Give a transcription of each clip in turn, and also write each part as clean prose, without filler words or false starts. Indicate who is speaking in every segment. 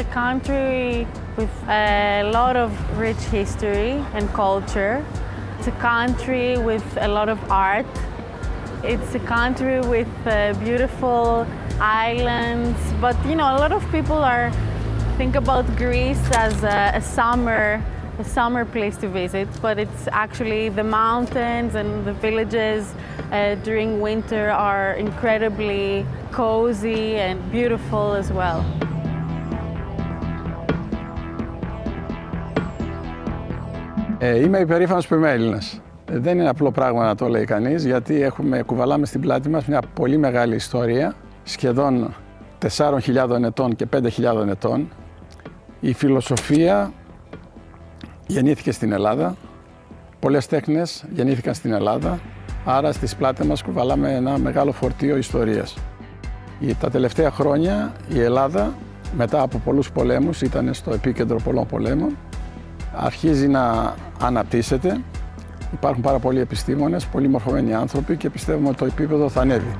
Speaker 1: a country with a lot of rich history and culture. It's a country with a lot of art. It's a country with beautiful islands, but you know, a lot of people think about Greece as a summer place to visit, but it's actually the mountains and the villages during winter are incredibly cozy and beautiful as well.
Speaker 2: Είμαι υπερήφανος που είμαι Έλληνας. Δεν είναι απλό πράγμα να το λέει κανείς, γιατί κουβαλάμε στην πλάτη μας μια πολύ μεγάλη ιστορία, σχεδόν 4.000 ετών και 5.000 ετών. Η φιλοσοφία γεννήθηκε στην Ελλάδα, πολλές τέχνες γεννήθηκαν στην Ελλάδα, άρα στις πλάτες μας κουβαλάμε ένα μεγάλο φορτίο ιστορίας. Τα τελευταία χρόνια η Ελλάδα, μετά από πολλούς πολέμους, ήταν στο επίκεντρο πολλών πολέμων, αρχίζει να αναπτύσσεται. Υπάρχουν πάρα πολλοί επιστήμονες, πολύ μορφωμένοι άνθρωποι και πιστεύουμε ότι το επίπεδο θα ανέβει.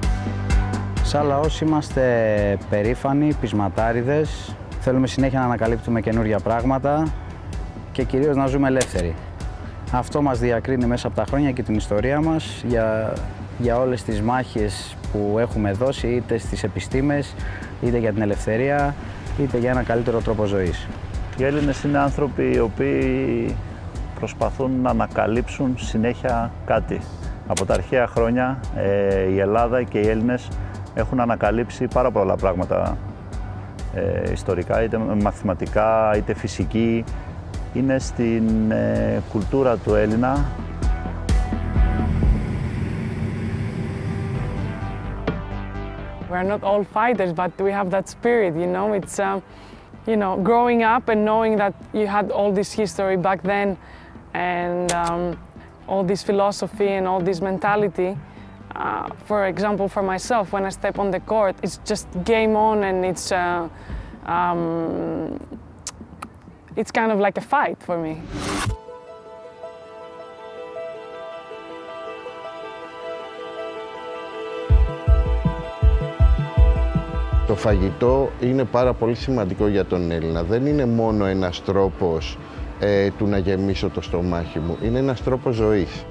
Speaker 3: Σαν λαός είμαστε περήφανοι, πεισματάριδες. Θέλουμε συνέχεια να ανακαλύπτουμε καινούργια πράγματα και κυρίως να ζούμε ελεύθεροι. Αυτό μας διακρίνει μέσα από τα χρόνια και την ιστορία μας για όλες τις μάχες που έχουμε δώσει, είτε στις επιστήμες, είτε για την ελευθερία, είτε για ένα καλύτερο τρόπο ζωής.
Speaker 4: Οι Έλληνες είναι άνθρωποι οι οποίοι προσπαθούν να ανακαλύψουν συνέχεια κάτι. Από τα αρχαία χρόνια η Ελλάδα και οι Έλληνες έχουν ανακαλύψει πάρα πολλά πράγματα ιστορικά, είτε μαθηματικά, είτε φυσική. Είναι στην κουλτούρα του Έλληνα.
Speaker 5: We're not all fighters, but we have that spirit, you know. It's, you know, growing up and knowing that you had all this history back then and all this philosophy and all this mentality. For example, for myself, when I step on the court, it's just game on and it's kind of like a fight for me.
Speaker 6: Το φαγητό είναι πάρα πολύ σημαντικό για τον Έλληνα. Δεν είναι μόνο ένας τρόπος του να γεμίσω το στομάχι μου. Είναι ένας τρόπος ζωής.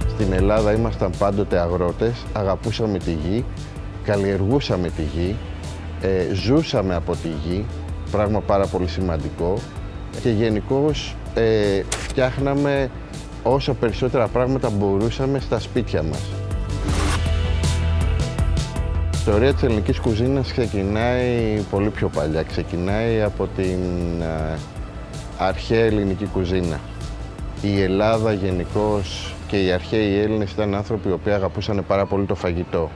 Speaker 6: Στην Ελλάδα ήμασταν πάντοτε αγρότες, αγαπούσαμε τη γη, καλλιεργούσαμε τη γη, ζούσαμε από τη γη, πράγμα πάρα πολύ σημαντικό και γενικώς φτιάχναμε όσο περισσότερα πράγματα μπορούσαμε στα σπίτια μας. Η ιστορία της ελληνικής κουζίνας ξεκινάει πολύ πιο παλιά. Ξεκινάει από την αρχαία ελληνική κουζίνα. Η Ελλάδα γενικώς και οι αρχαίοι Έλληνες ήταν άνθρωποι οι οποίοι αγαπούσαν πάρα πολύ το φαγητό.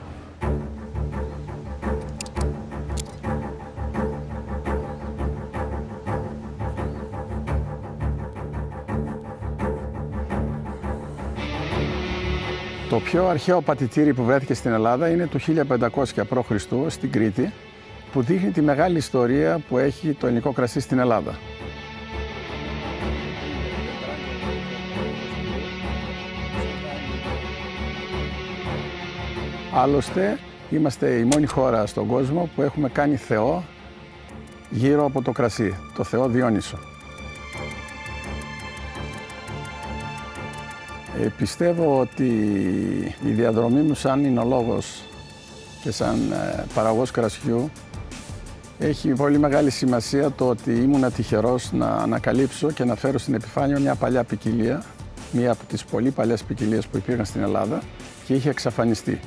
Speaker 2: Το πιο αρχαίο πατητήρι που βρέθηκε στην Ελλάδα είναι του 1500 π.Χ. στην Κρήτη, που δείχνει τη μεγάλη ιστορία που έχει το ελληνικό κρασί στην Ελλάδα. Άλλωστε, είμαστε η μόνη χώρα στον κόσμο που έχουμε κάνει θεό γύρω από το κρασί, το θεό Διόνυσο. Πιστεύω ότι η διαδρομή μου σαν εινολόγος και σαν παραγωγός κρασιού έχει πολύ μεγάλη σημασία το ότι ήμουν τυχερός να ανακαλύψω και να φέρω στην επιφάνεια μια παλιά ποικιλία, μία από τις πολύ παλιές ποικιλίες που υπήρχαν στην Ελλάδα και είχε εξαφανιστεί.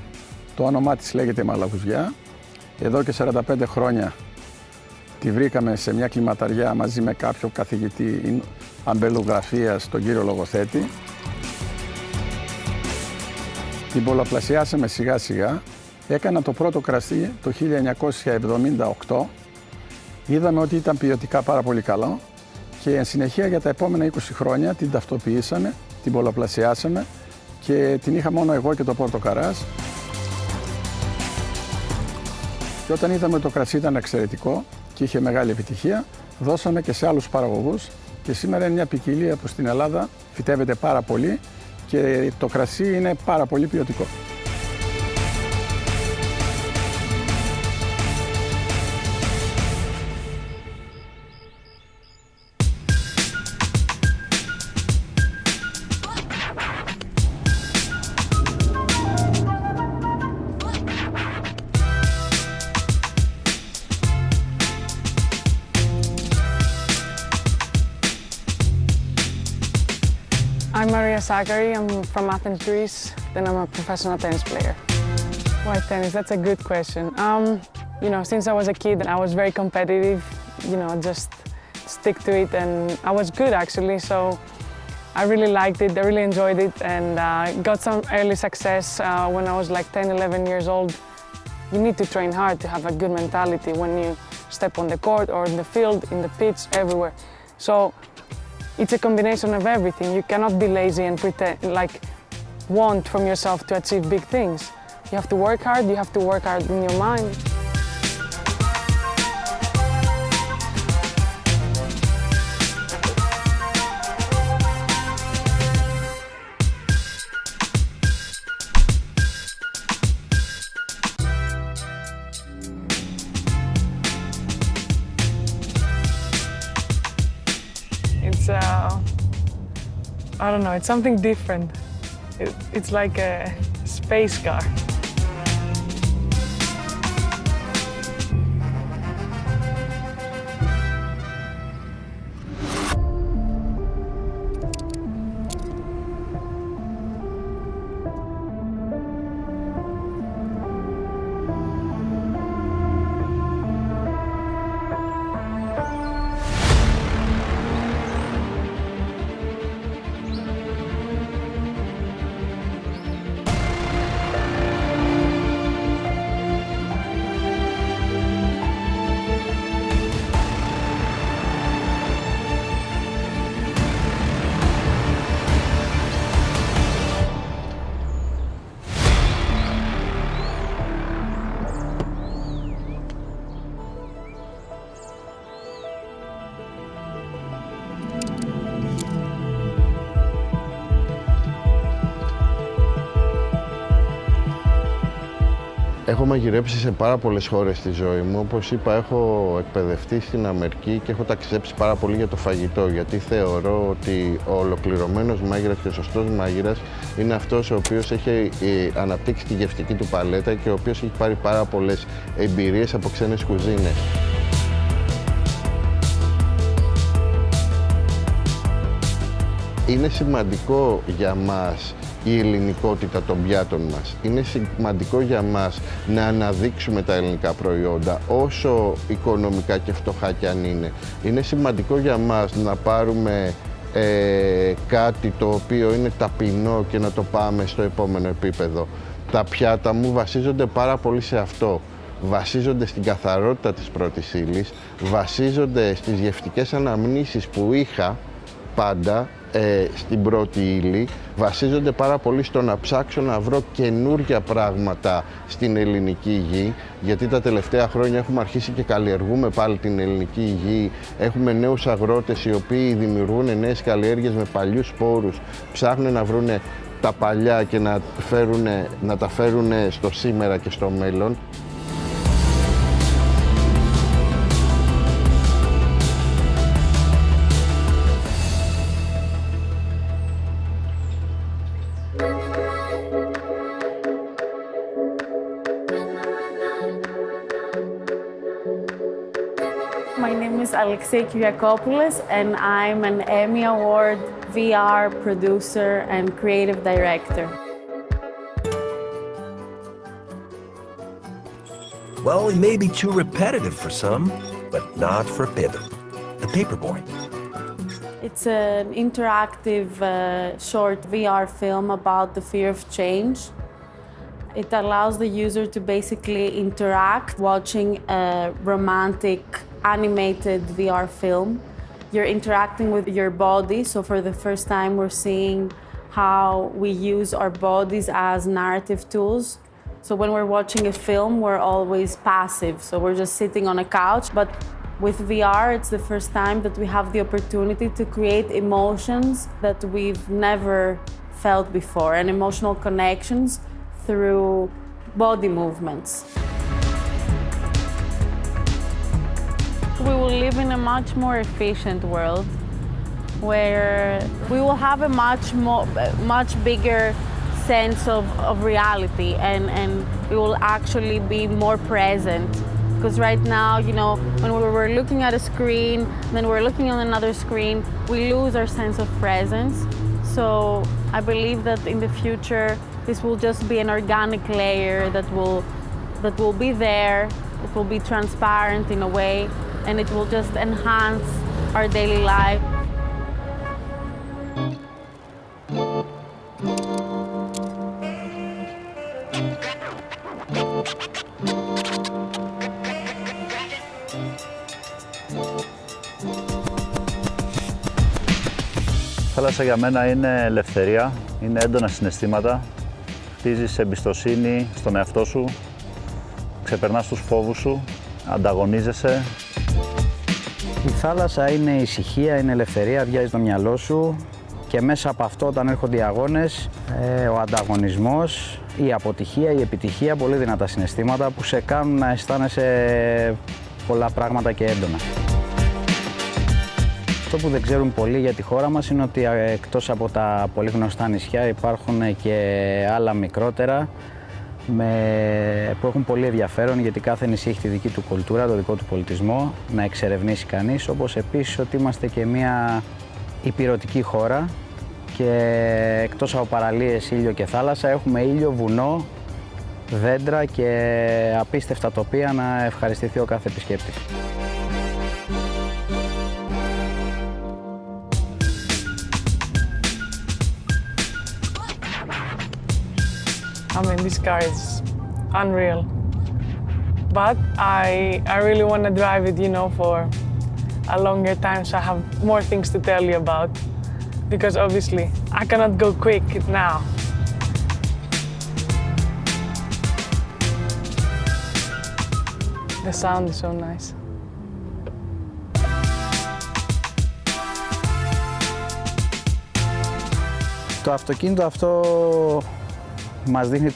Speaker 2: Το όνομά της λέγεται Μαλαγουζιά. Εδώ και 45 χρόνια τη βρήκαμε σε μια κλιματαριά μαζί με κάποιο καθηγητή αμπελογραφίας, τον κύριο Λογοθέτη. Την πολλαπλασιάσαμε σιγά σιγά. Έκανα το πρώτο κρασί το 1978. Είδαμε ότι ήταν ποιοτικά πάρα πολύ καλό και εν συνεχεία για τα επόμενα 20 χρόνια την ταυτοποιήσαμε, την πολλαπλασιάσαμε και την είχα μόνο εγώ και το Πόρτο Καράς. Και όταν είδαμε ότι το κρασί ήταν εξαιρετικό και είχε μεγάλη επιτυχία, δώσαμε και σε άλλους παραγωγούς και σήμερα είναι μια ποικιλία που στην Ελλάδα φυτεύεται πάρα πολύ και το κρασί είναι πάρα πολύ ποιοτικό.
Speaker 5: I'm Maria Sakari, I'm from Athens, Greece, then I'm a professional tennis player. Why tennis? That's a good question. You know, since I was a kid, I was very competitive, you know, just stick to it, and I was good actually, so I really liked it, I really enjoyed it, and got some early success when I was like 10, 11 years old. You need to train hard to have a good mentality when you step on the court or in the field, in the pitch, everywhere. So it's a combination of everything. You cannot be lazy and pretend, like, want from yourself to achieve big things. You have to work hard in your mind. I don't know, it's something different. It's like a space car.
Speaker 6: Έχω μαγειρέψει σε πάρα πολλές χώρες στη ζωή μου. Όπως είπα, έχω εκπαιδευτεί στην Αμερική και έχω ταξιδέψει πάρα πολύ για το φαγητό, γιατί θεωρώ ότι ο ολοκληρωμένος μάγειρας και ο σωστός μάγειρας είναι αυτός ο οποίος έχει αναπτύξει τη γευστική του παλέτα και ο οποίος έχει πάρει πάρα πολλές εμπειρίες από ξένες κουζίνες. Είναι σημαντικό για μας η ελληνικότητα των πιάτων μας. Είναι σημαντικό για μας να αναδείξουμε τα ελληνικά προϊόντα, όσο οικονομικά και φτωχά κι αν είναι. Είναι σημαντικό για μας να πάρουμε κάτι το οποίο είναι ταπεινό και να το πάμε στο επόμενο επίπεδο. Τα πιάτα μου βασίζονται πάρα πολύ σε αυτό. Βασίζονται στην καθαρότητα της πρώτης ύλης, βασίζονται στις γευτικές αναμνήσεις που είχα πάντα στην πρώτη ύλη, βασίζονται πάρα πολύ στο να ψάξω να βρω καινούργια πράγματα στην ελληνική γη, γιατί τα τελευταία χρόνια έχουμε αρχίσει και καλλιεργούμε πάλι την ελληνική γη, έχουμε νέους αγρότες οι οποίοι δημιουργούν νέες καλλιέργειες με παλιούς σπόρους, ψάχνουν να βρουν τα παλιά και να τα φέρουν στο σήμερα και στο μέλλον.
Speaker 1: My name is Alexei Kyriakopoulos and I'm an Emmy Award VR producer and creative director.
Speaker 7: Well, it may be too repetitive for some, but not for Pip, the paperboy.
Speaker 1: It's an interactive short VR film about the fear of change. It allows the user to basically interact watching a romantic animated VR film. You're interacting with your body, so for the first time we're seeing how we use our bodies as narrative tools. So when we're watching a film, we're always passive, so we're just sitting on a couch, but with VR, it's the first time that we have the opportunity to create emotions that we've never felt before, and emotional connections through body movements. We will live in a much more efficient world where we will have a much bigger sense of reality, and we will actually be more present. Because right now, you know, when we're looking at a screen, then we're looking on another screen, we lose our sense of presence. So I believe that in the future, this will just be an organic layer that will be there, it will be transparent in a way, and it will just enhance our daily life.
Speaker 4: Η θάλασσα για μένα είναι ελευθερία, είναι έντονα συναισθήματα, χτίζεις εμπιστοσύνη στον εαυτό σου, ξεπερνάς τους φόβους σου, ανταγωνίζεσαι.
Speaker 3: Η θάλασσα είναι ησυχία, είναι ελευθερία, αδειάζει το μυαλό σου και μέσα από αυτό όταν έρχονται οι αγώνες, ο ανταγωνισμός, η αποτυχία, η επιτυχία, πολύ δυνατά συναισθήματα που σε κάνουν να αισθάνεσαι πολλά πράγματα και έντονα. Αυτό που δεν ξέρουν πολλοί για τη χώρα μας είναι ότι εκτός από τα πολύ γνωστά νησιά υπάρχουν και άλλα μικρότερα που έχουν πολύ ενδιαφέρον, γιατί κάθε νησί έχει τη δική του κουλτούρα, το δικό του πολιτισμό να εξερευνήσει κανείς, όπως επίσης ότι είμαστε και μια ηπειρωτική χώρα και εκτός από παραλίες, ήλιο και θάλασσα έχουμε ήλιο, βουνό, δέντρα και απίστευτα τοπία να ευχαριστηθεί ο κάθε επισκέπτης.
Speaker 5: I mean, this car is unreal. But I really want to drive it, you know, for a longer time, so I have more things to tell you about. Because obviously, I cannot go quick now. The sound is so nice.
Speaker 3: Το αυτοκίνητο αυτό μας δείχνει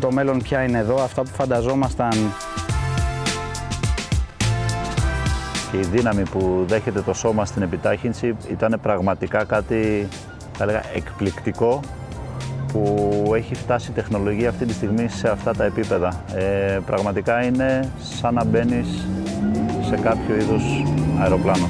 Speaker 3: το μέλλον πια είναι εδώ, αυτά που φανταζόμασταν.
Speaker 4: Και η δύναμη που δέχεται το σώμα στην επιτάχυνση ήταν πραγματικά κάτι, θα έλεγα, εκπληκτικό, που έχει φτάσει η τεχνολογία αυτή τη στιγμή σε αυτά τα επίπεδα. Πραγματικά είναι σαν να μπαίνεις σε κάποιο είδους αεροπλάνο.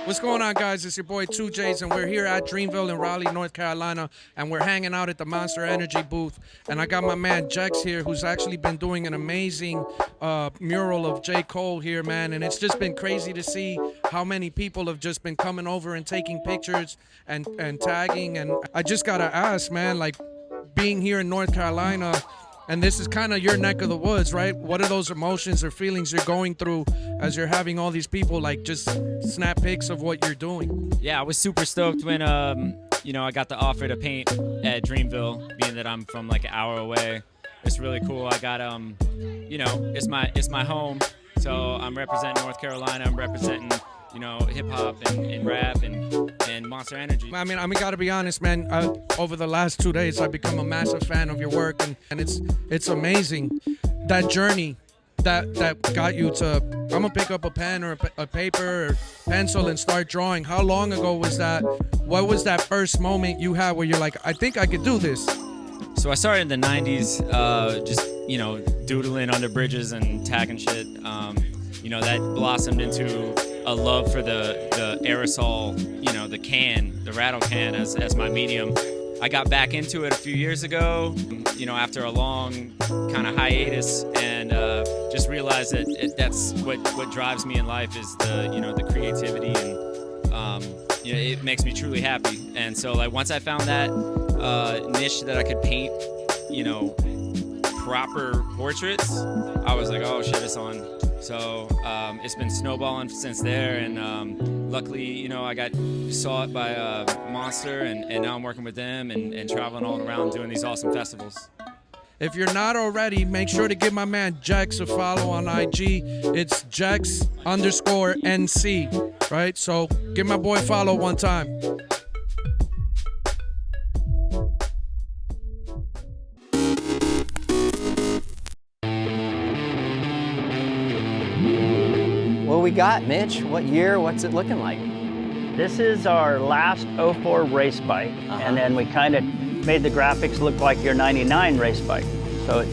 Speaker 8: What's going on, guys? It's your boy 2J's, and we're here at Dreamville in Raleigh, North Carolina, and we're hanging out at the Monster Energy booth. And I got my man Jex here, who's actually been doing an amazing mural of J. Cole here, man. And it's just been crazy to see how many people have just been coming over and taking pictures and tagging. And I just gotta ask, man, like, being here in North Carolina, and this is kind of your neck of the woods, right? What are those emotions or feelings you're going through as you're having all these people like just snap pics of what you're doing?
Speaker 9: Yeah, I was super stoked when you know, I got the offer to paint at Dreamville, being that I'm from like an hour away. It's really cool. I got, you know, it's my home. So I'm representing North Carolina. I'm representing, you know, hip hop and rap and Monster Energy.
Speaker 8: I mean, gotta be honest, man. Over the last 2 days, I've become a massive fan of your work, and it's amazing that journey that got you to. I'm gonna pick up a pen or a paper or pencil and start drawing. How long ago was that? What was that first moment you had where you're like, I think I could do this?
Speaker 9: So I started in the 90s, just, you know, doodling under bridges and tagging shit. You know, that blossomed into a love for the aerosol, you know, the can, the rattle can as my medium. I got back into it a few years ago, you know, after a long kind of hiatus, and just realized that that's what drives me in life is the, you know, the creativity, and you know, it makes me truly happy. And so, like, once I found that niche that I could paint, you know, proper portraits, I was like, oh shit, it's on. So it's been snowballing since there, and luckily, you know, I got sought by Monster, and now I'm working with them and traveling all around doing these awesome festivals.
Speaker 8: If you're not already, make sure to give my man Jax a follow on IG. It's Jax_NC, right? So give my boy follow one time.
Speaker 10: What we got, Mitch? What year? What's it looking like?
Speaker 11: This is our last 04 race bike, and then we kind of made the graphics look like your 99 race bike. So it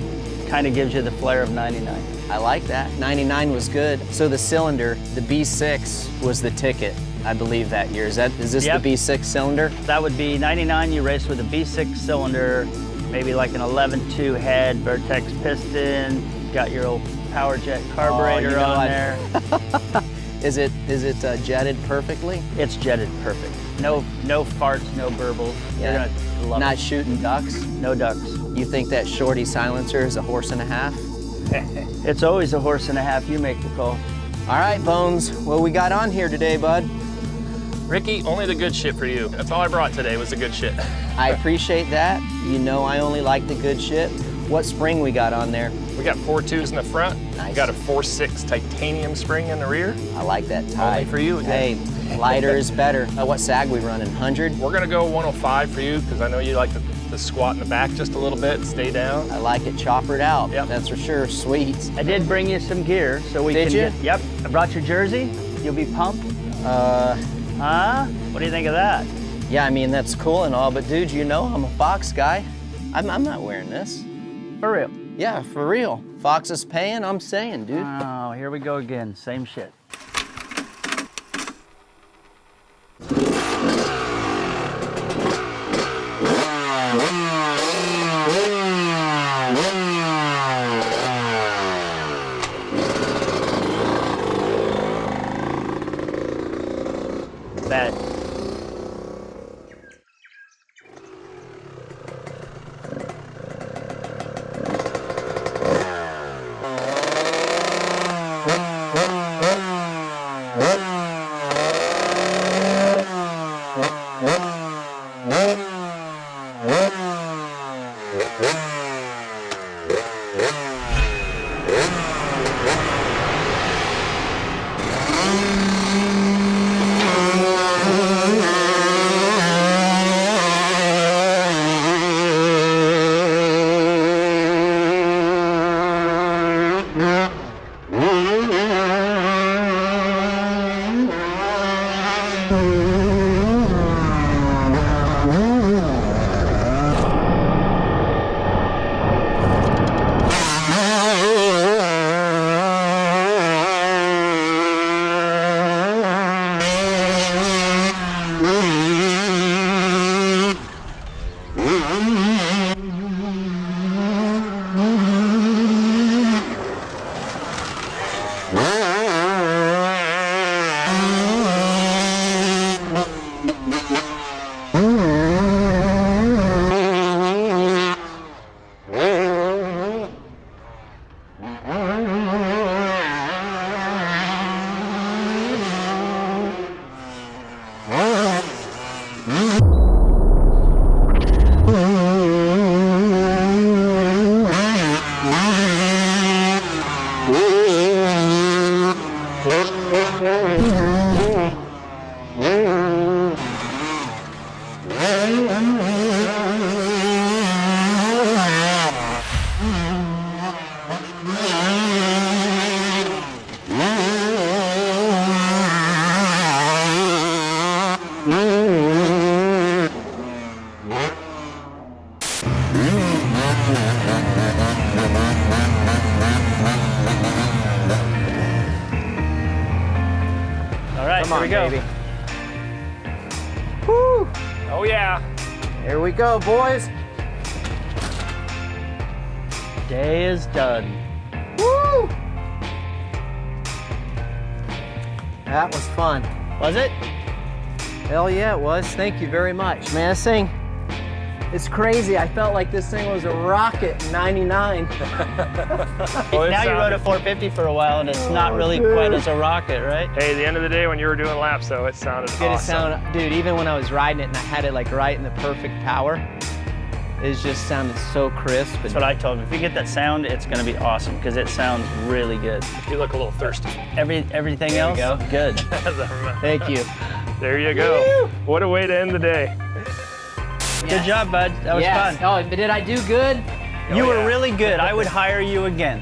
Speaker 11: kind of gives you the flair of 99.
Speaker 10: I like that. 99 was good. So the cylinder, the B6 was the ticket, I believe, that year. Is this
Speaker 11: Yep.
Speaker 10: the B6 cylinder?
Speaker 11: That would be 99, you race with a B6 cylinder, maybe like an 11.2 head, Vertex piston, got your old power jet carburetor on there.
Speaker 10: Is it jetted perfectly?
Speaker 11: It's jetted perfect. No farts, no burbles.
Speaker 10: Yeah.
Speaker 11: You're gonna love
Speaker 10: Not
Speaker 11: it.
Speaker 10: shooting ducks?
Speaker 11: No ducks.
Speaker 10: You think that shorty silencer is a horse and a half?
Speaker 11: It's always a horse and a half. You make the call.
Speaker 10: All right, Bones, what we got on here today, bud?
Speaker 12: Ricky, only the good shit for you. That's all I brought today was the good shit.
Speaker 10: I appreciate that. You know I only like the good shit. What spring we got on there?
Speaker 12: We got 4.2s in the front.
Speaker 10: Nice.
Speaker 12: We got a 4.6 titanium spring in the rear.
Speaker 10: I like that tie.
Speaker 12: Only for you again.
Speaker 10: Hey, lighter is better. What sag we running, 100?
Speaker 12: We're gonna go 105 for you because I know you like to squat in the back just a little bit and stay down.
Speaker 10: I like it choppered out.
Speaker 12: Yep.
Speaker 10: That's for sure. Sweet.
Speaker 11: I did bring you some gear so we
Speaker 10: Did
Speaker 11: can
Speaker 10: you?
Speaker 11: Yep. I brought your jersey. You'll be pumped. Huh? What do you think of that?
Speaker 10: Yeah, I mean, that's cool and all, but dude, you know I'm a Fox guy. I'm not wearing this.
Speaker 11: For real?
Speaker 10: Yeah, for real. Fox is paying, I'm saying, dude.
Speaker 11: Oh, here we go again. Same shit. That. All right,
Speaker 10: Come
Speaker 11: here
Speaker 10: on,
Speaker 11: we go.
Speaker 10: baby.
Speaker 12: Oh yeah.
Speaker 10: Here we go, boys.
Speaker 11: Day is done.
Speaker 10: Woo! That was fun.
Speaker 11: Was it?
Speaker 10: Hell yeah, it was. Thank you very much. Man, this thing, it's crazy. I felt like this thing was a rocket in 99.
Speaker 11: Now you rode a 450 for a while, and it's not really quite as a rocket, right?
Speaker 12: Hey, at the end of the day, when you were doing laps, though, it sounded
Speaker 10: Get
Speaker 12: awesome.
Speaker 10: it sound, dude, even when I was riding it and I had it like right in the perfect power, it just sounded so crisp.
Speaker 11: That's what I told him. If you get that sound, it's going to be awesome because it sounds really good.
Speaker 12: You look a little thirsty.
Speaker 11: Everything
Speaker 10: There
Speaker 11: else,
Speaker 10: we go.
Speaker 11: good.
Speaker 10: Thank you.
Speaker 12: There you go. What a way to end the day.
Speaker 11: Good job, bud. That was
Speaker 10: Yes.
Speaker 11: fun.
Speaker 10: Oh, but did I do good?
Speaker 11: You were really good. I would hire you again.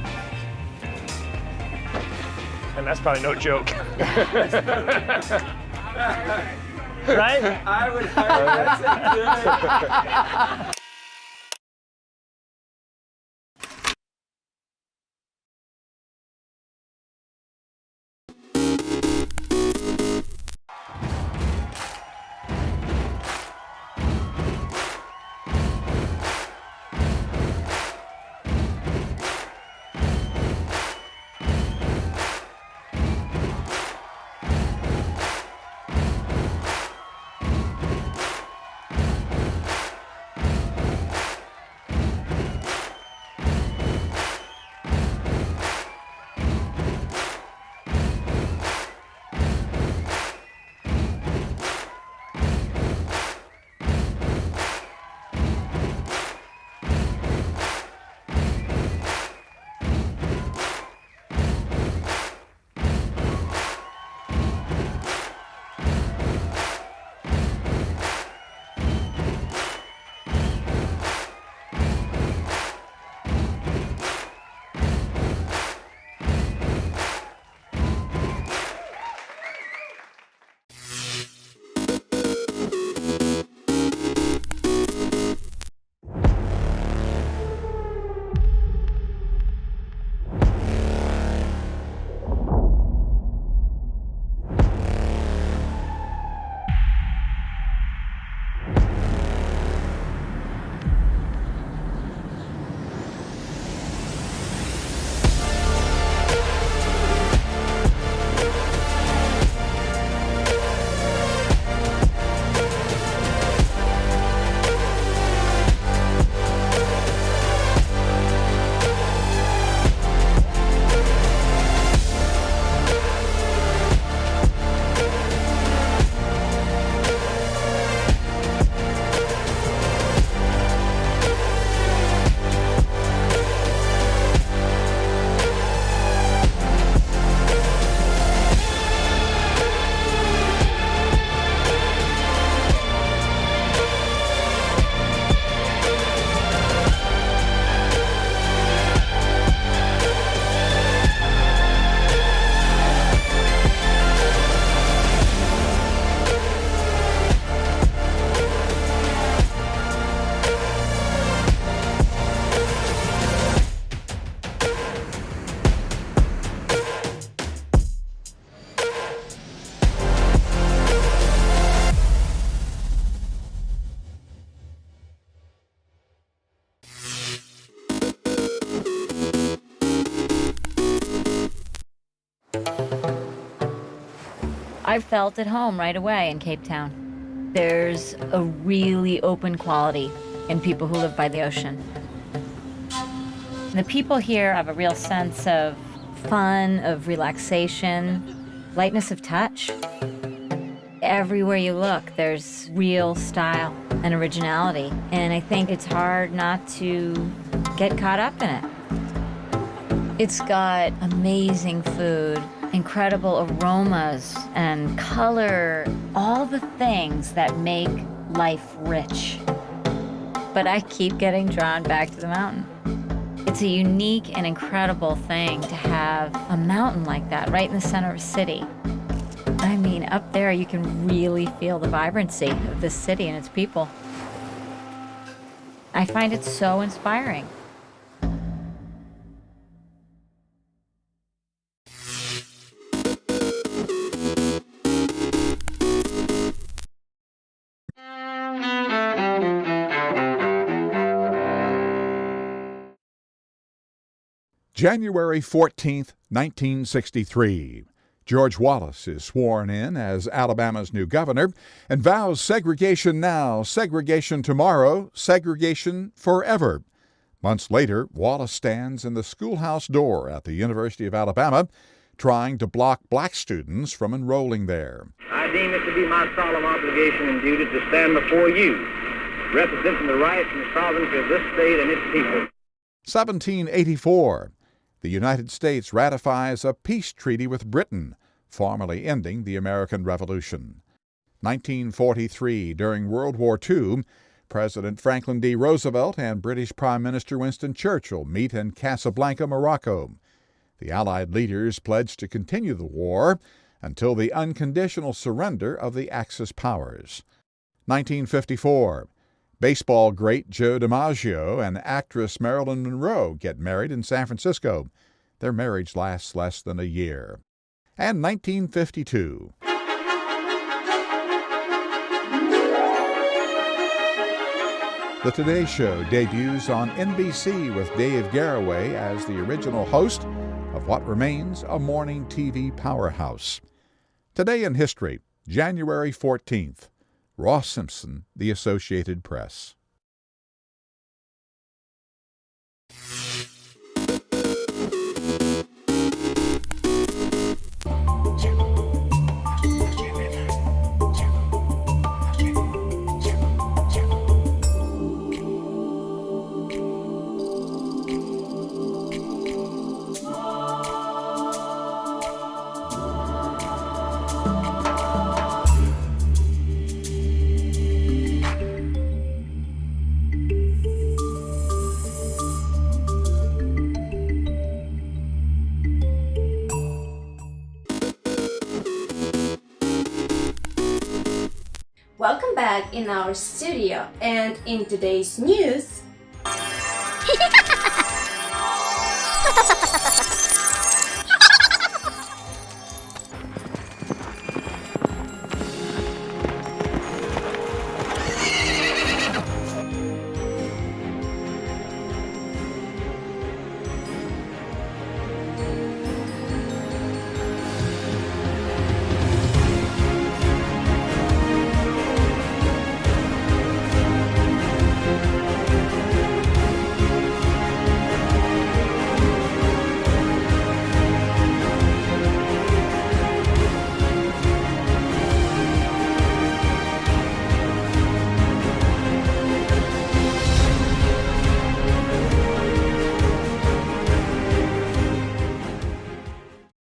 Speaker 12: And that's probably no joke.
Speaker 11: Right?
Speaker 10: I would hire you.
Speaker 13: I felt at home right away in Cape Town. There's a really open quality in people who live by the ocean. The people here have a real sense of fun, of relaxation, lightness of touch. Everywhere you look, there's real style and originality, and I think it's hard not to get caught up in it. It's got amazing food, incredible aromas and color, all the things that make life rich. But I keep getting drawn back to the mountain. It's a unique and incredible thing to have a mountain like that right in the center of a city. I mean, up there you can really feel the vibrancy of this city and its people. I find it so inspiring.
Speaker 14: January 14th, 1963. George Wallace is sworn in as Alabama's new governor and vows segregation now, segregation tomorrow, segregation forever. Months later, Wallace stands in the schoolhouse door at the University of Alabama, trying to block black students from enrolling there.
Speaker 15: I deem it to be my solemn obligation and duty to stand before you, representing the rights and sovereignty of this state and its people.
Speaker 14: 1784. The United States ratifies a peace treaty with Britain, formally ending the American Revolution. 1943, during World War II, President Franklin D. Roosevelt and British Prime Minister Winston Churchill meet in Casablanca, Morocco. The Allied leaders pledge to continue the war until the unconditional surrender of the Axis powers. 1954. Baseball great Joe DiMaggio and actress Marilyn Monroe get married in San Francisco. Their marriage lasts less than a year. And 1952. The Today Show debuts on NBC with Dave Garroway as the original host of what remains a morning TV powerhouse. Today in history, January 14th. Ross Simpson, The Associated Press.
Speaker 16: Welcome back in our studio, and in today's news,